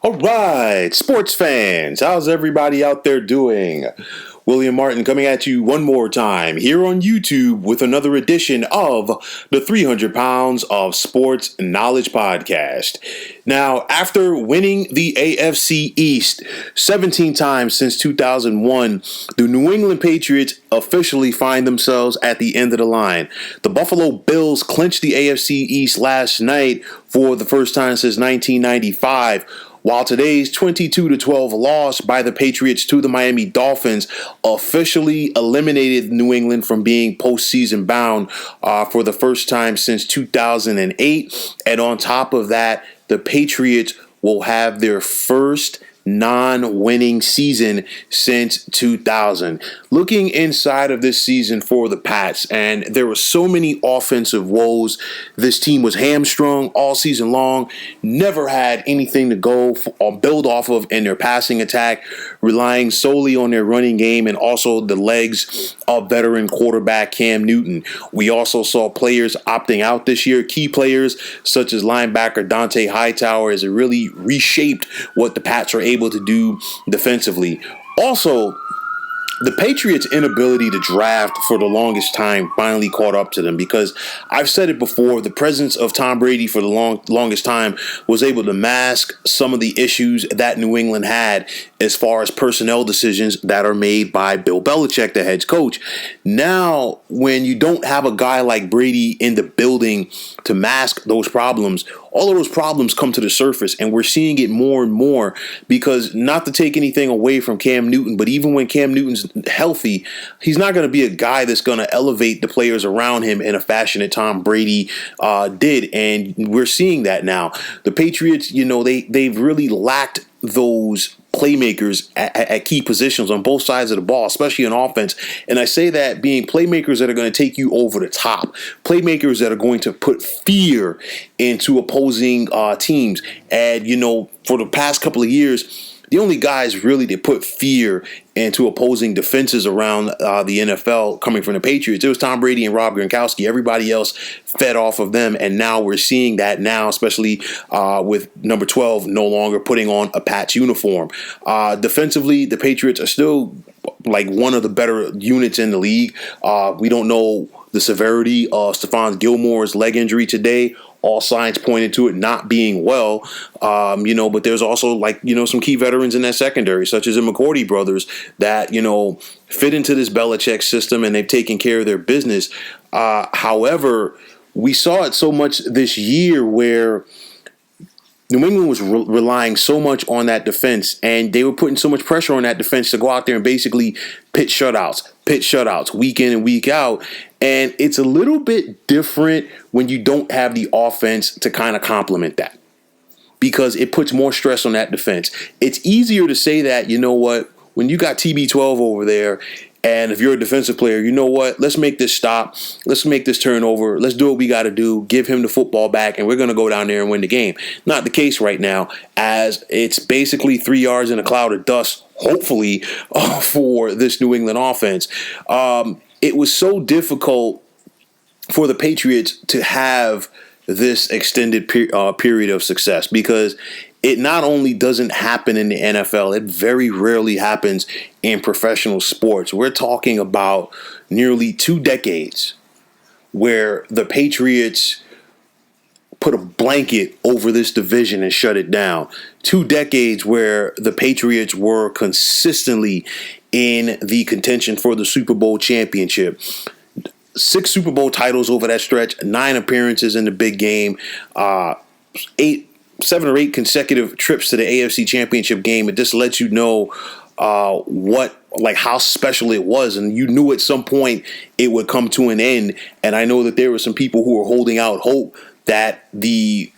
All right, sports fans, how's everybody out there doing? William Martin coming at you one more time here on YouTube with another edition of the 300 Pounds of Sports Knowledge Podcast. Now, after winning the AFC East 17 times since 2001, the New England Patriots officially find themselves at the end of the line. The Buffalo Bills clinched the AFC East last night for the first time since 1995. While today's 22-12 loss by the Patriots to the Miami Dolphins officially eliminated New England from being postseason bound for the first time since 2008. And on top of that, the Patriots will have their first non-winning season since 2000. Looking inside of this season for the Pats, and there were so many offensive woes. This team was hamstrung all season long, never had anything to go or build off of in their passing attack, relying solely on their running game and also the legs of veteran quarterback Cam Newton. We also saw players opting out this year, key players such as linebacker Dante Hightower, as it really reshaped what the Pats are able to do defensively. Also, the Patriots' inability to draft for the longest time finally caught up to them, because I've said it before, the presence of Tom Brady for the longest time was able to mask some of the issues that New England had as far as personnel decisions that are made by Bill Belichick, the head coach. Now, when you don't have a guy like Brady in the building to mask those problems, all of those problems come to the surface, and we're seeing it more and more, because not to take anything away from Cam Newton, but even when Cam Newton's healthy, he's not going to be a guy that's going to elevate the players around him in a fashion that Tom Brady did, and we're seeing that now. The Patriots, they've really lacked those playmakers at key positions on both sides of the ball, especially in offense. And I say that being playmakers that are going to take you over the top, playmakers that are going to put fear into opposing teams. And, for the past couple of years, the only guys really that put fear into opposing defenses around the NFL coming from the Patriots, it was Tom Brady and Rob Gronkowski. Everybody else fed off of them, and now we're seeing that now, especially with number 12 no longer putting on a Pats uniform. Defensively, the Patriots are still like one of the better units in the league. We don't know the severity of Stephon Gilmore's leg injury today. All signs pointed to it not being well, but there's also some key veterans in that secondary, such as the McCourty brothers, that, fit into this Belichick system, and they've taken care of their business. However, we saw it so much this year where New England was relying so much on that defense, and they were putting so much pressure on that defense to go out there and basically pitch shutouts week in and week out. And it's a little bit different when you don't have the offense to kind of complement that, because it puts more stress on that defense. It's easier to say that, when you got TB12 over there, and if you're a defensive player, let's make this stop. Let's make this turnover. Let's do what we got to do. Give him the football back, and we're going to go down there and win the game. Not the case right now, as it's basically 3 yards in a cloud of dust, hopefully, for this New England offense. It was so difficult for the Patriots to have this extended period of success, because it not only doesn't happen in the NFL, it very rarely happens in professional sports. We're talking about nearly 2 decades where the Patriots put a blanket over this division and shut it down. 2 decades where the Patriots were consistently in the contention for the Super Bowl championship. 6 Super Bowl titles over that stretch, 9 appearances in the big game, 7 or 8 consecutive trips to the AFC Championship game. It just lets you know how special it was, and you knew at some point it would come to an end. And I know that there were some people who were holding out hope that the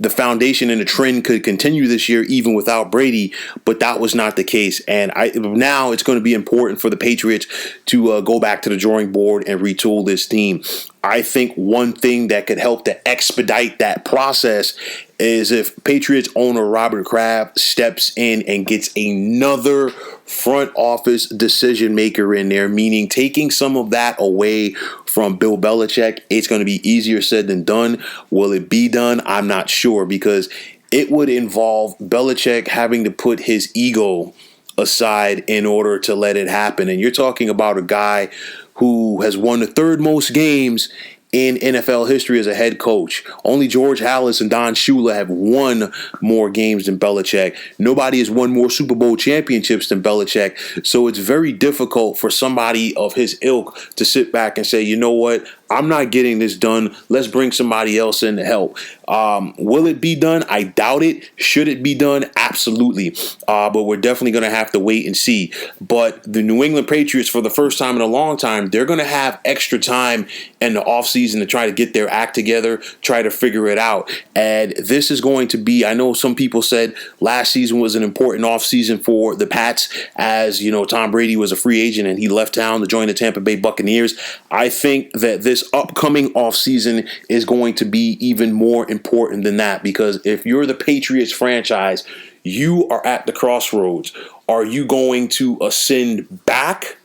foundation and the trend could continue this year even without Brady, but that was not the case. And now it's going to be important for the Patriots to go back to the drawing board and retool this team. I think one thing that could help to expedite that process is if Patriots owner Robert Kraft steps in and gets another front office decision maker in there, meaning taking some of that away from Bill Belichick. It's going to be easier said than done. Will it be done? I'm not sure, because it would involve Belichick having to put his ego aside in order to let it happen. And you're talking about a guy who has won the third most games in NFL history as a head coach. Only George Halas and Don Shula have won more games than Belichick. Nobody has won more Super Bowl championships than Belichick. So it's very difficult for somebody of his ilk to sit back and say, you know what, I'm not getting this done. Let's bring somebody else in to help. Will it be done? I doubt it. Should it be done? Absolutely. But we're definitely going to have to wait and see. But the New England Patriots, for the first time in a long time, they're going to have extra time in the offseason to try to get their act together, try to figure it out. And this is going to be, I know some people said last season was an important offseason for the Pats, as, you know, Tom Brady was a free agent and he left town to join the Tampa Bay Buccaneers. I think that this upcoming offseason is going to be even more important than that, because if you're the Patriots franchise, you are at the crossroads. Are you going to ascend back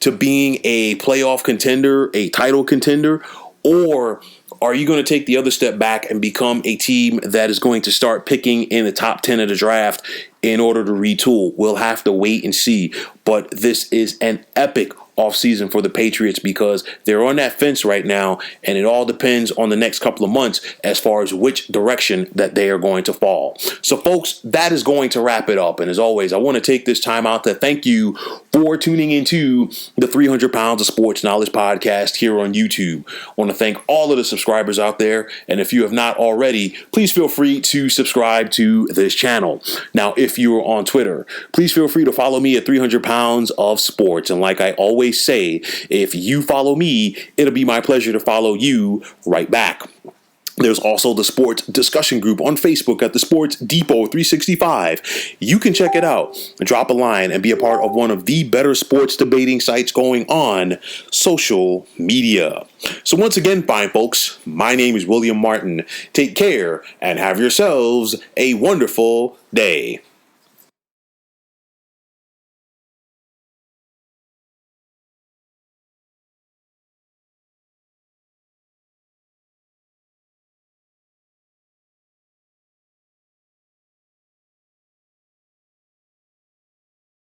to being a playoff contender, a title contender, or are you going to take the other step back and become a team that is going to start picking in the top 10 of the draft in order to retool? We'll have to wait and see. But this is an epic offseason for the Patriots because they're on that fence right now, and it all depends on the next couple of months as far as which direction that they are going to fall. So, folks, that is going to wrap it up. And as always, I want to take this time out to thank you for tuning into the 300 Pounds of Sports Knowledge podcast here on YouTube. I want to thank all of the subscribers out there. And if you have not already, please feel free to subscribe to this channel. Now, if you are on Twitter, please feel free to follow me at 300 Pounds of Sports. And like I always say, if you follow me, it'll be my pleasure to follow you right back. There's also the sports discussion group on Facebook at the Sports Depot 365. You can check it out, drop a line, and be a part of one of the better sports debating sites going on social media. So once again, fine folks, my name is William Martin. Take care and have yourselves a wonderful day.